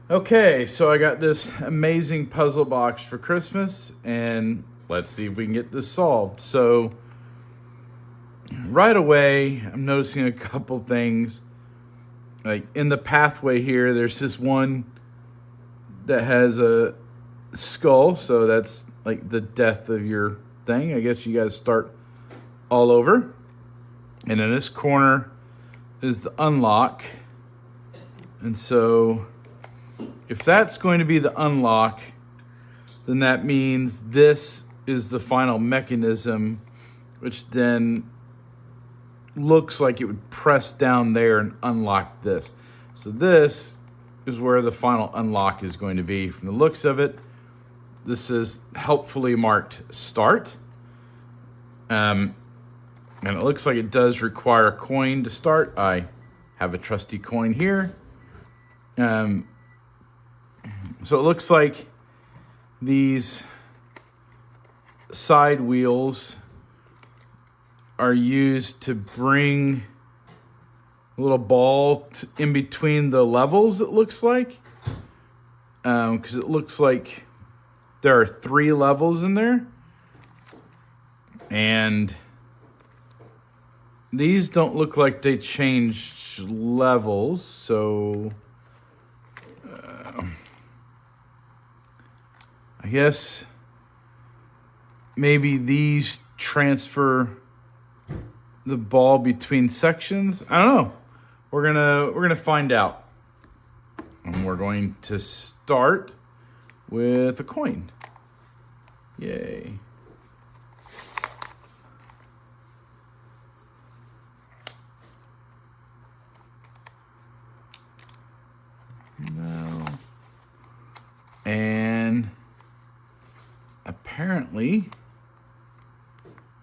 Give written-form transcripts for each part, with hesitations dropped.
Okay, so I got this amazing puzzle box for Christmas, and let's see if we can get this solved. So right away, I'm noticing a couple things. Like in the pathway here, there's this one that has a skull, so that's like the death of your thing. I guess you guys start all over. And in this corner is the unlock. And so if that's going to be the unlock, then that means this is the final mechanism, which then looks like it would press down there and unlock this. So this is where the final unlock is going to be. From the looks of it, this is helpfully marked start. And it looks like it does require a coin to start. I have a trusty coin here. So it looks like these side wheels are used to bring a little ball in between the levels, it looks like. Because it looks like there are 3 levels in there. And these don't look like they change levels, so I guess maybe these transfer the ball between sections. I don't know. We're gonna find out. And we're going to start with a coin. Yay. No. And apparently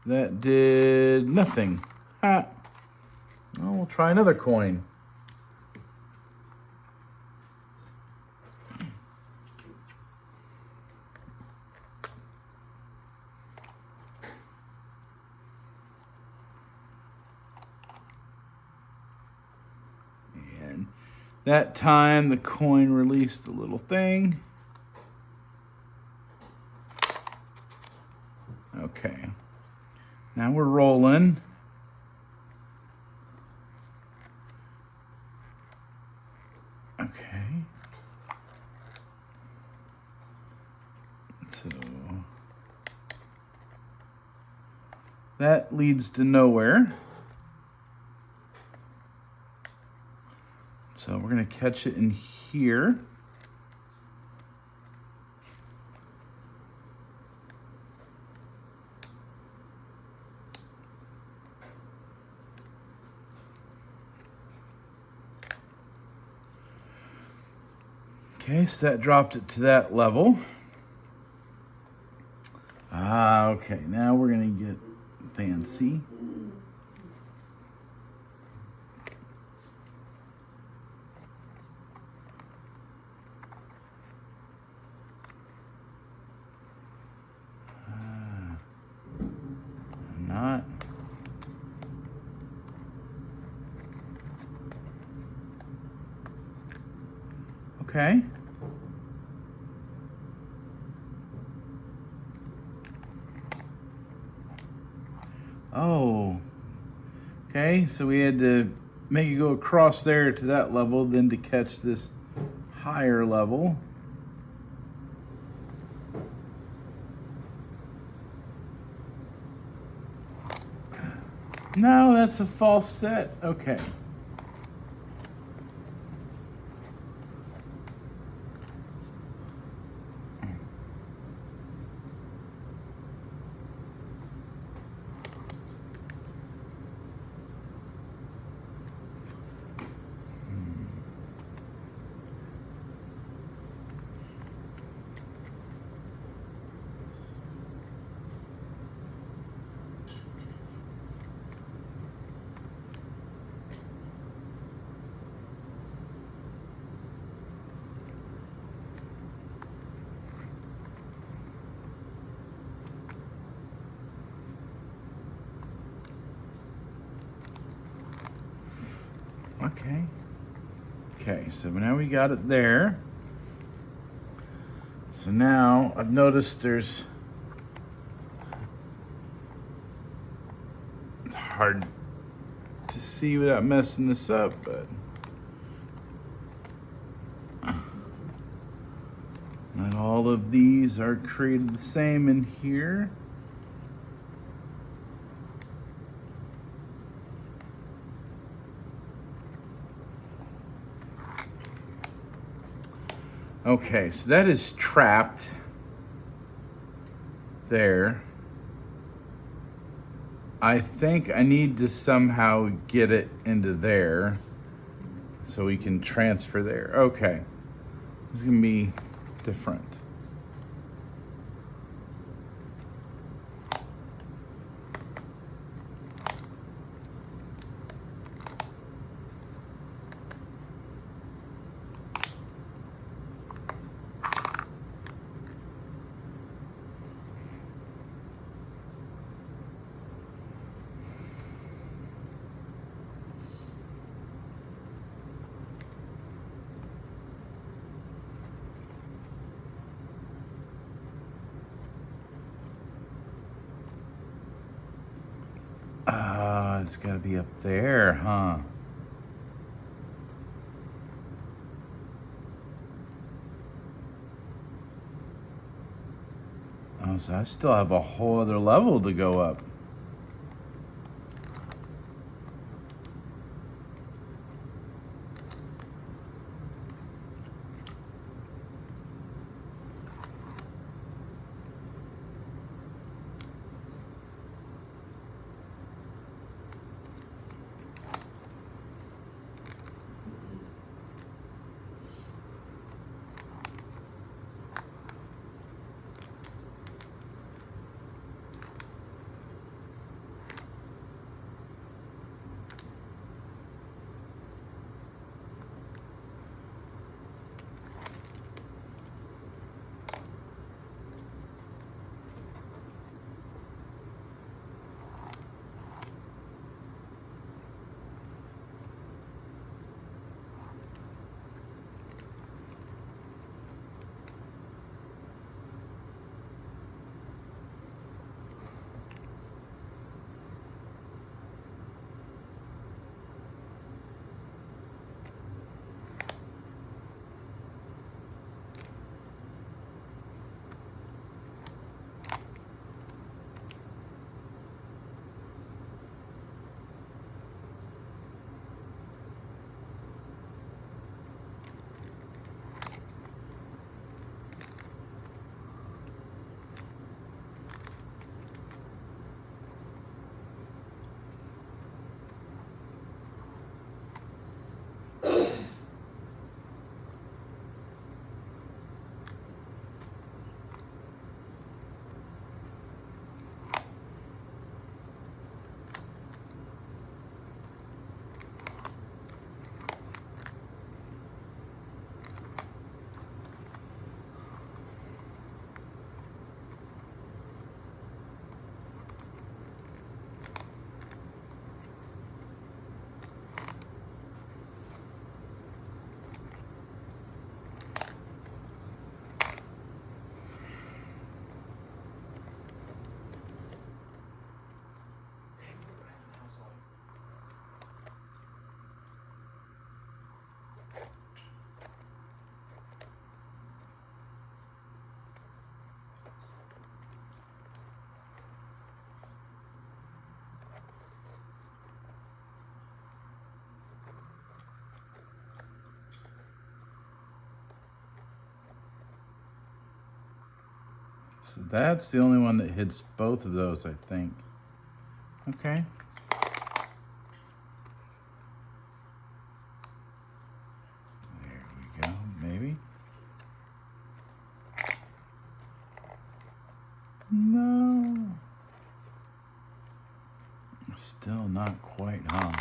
that did nothing. Ha. Well, we'll try another coin. And that time the coin released the little thing. Okay. Now we're rolling. Okay. So that leads to nowhere. So we're going to catch it in here. Okay, so that dropped it to that level. Okay, now we're gonna get fancy. Not. Okay. Oh. Okay, so we had to make it go across there to that level, then to catch this higher level. No, that's a false set. Okay. Okay. Okay, so now we got it there. So now I've noticed it's hard to see without messing this up, but not all of these are created the same in here. Okay, so that is trapped there. I think I need to somehow get it into there so we can transfer there. Okay, it's gonna be different. It's gotta be up there, huh? Oh, so I still have a whole other level to go up. So that's the only one that hits both of those, I think. Okay. There we go, maybe. No. Still not quite, huh?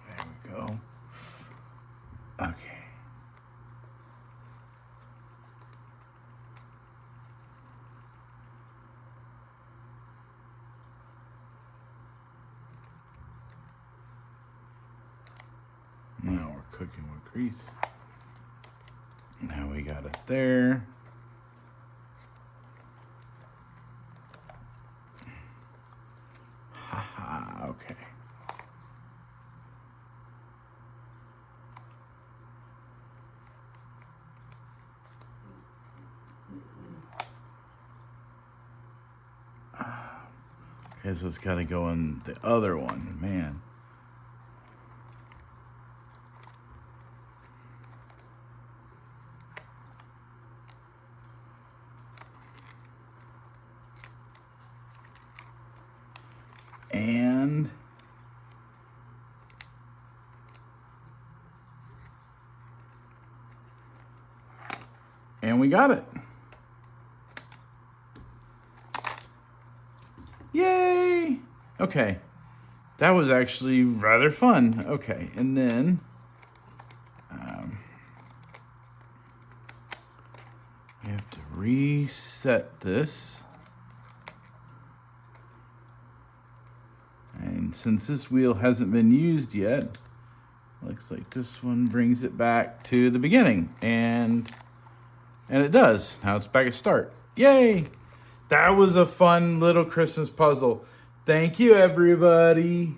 There we go. Okay. Now we're cooking with grease. Now we got it there. Haha, okay. Okay, so it's got to go in the other one, man. And we got it. Yay! Okay. That was actually rather fun. Okay, and then we have to reset this. And since this wheel hasn't been used yet, looks like this one brings it back to the beginning. And it does. Now it's back at start. Yay! That was a fun little Christmas puzzle. Thank you, everybody.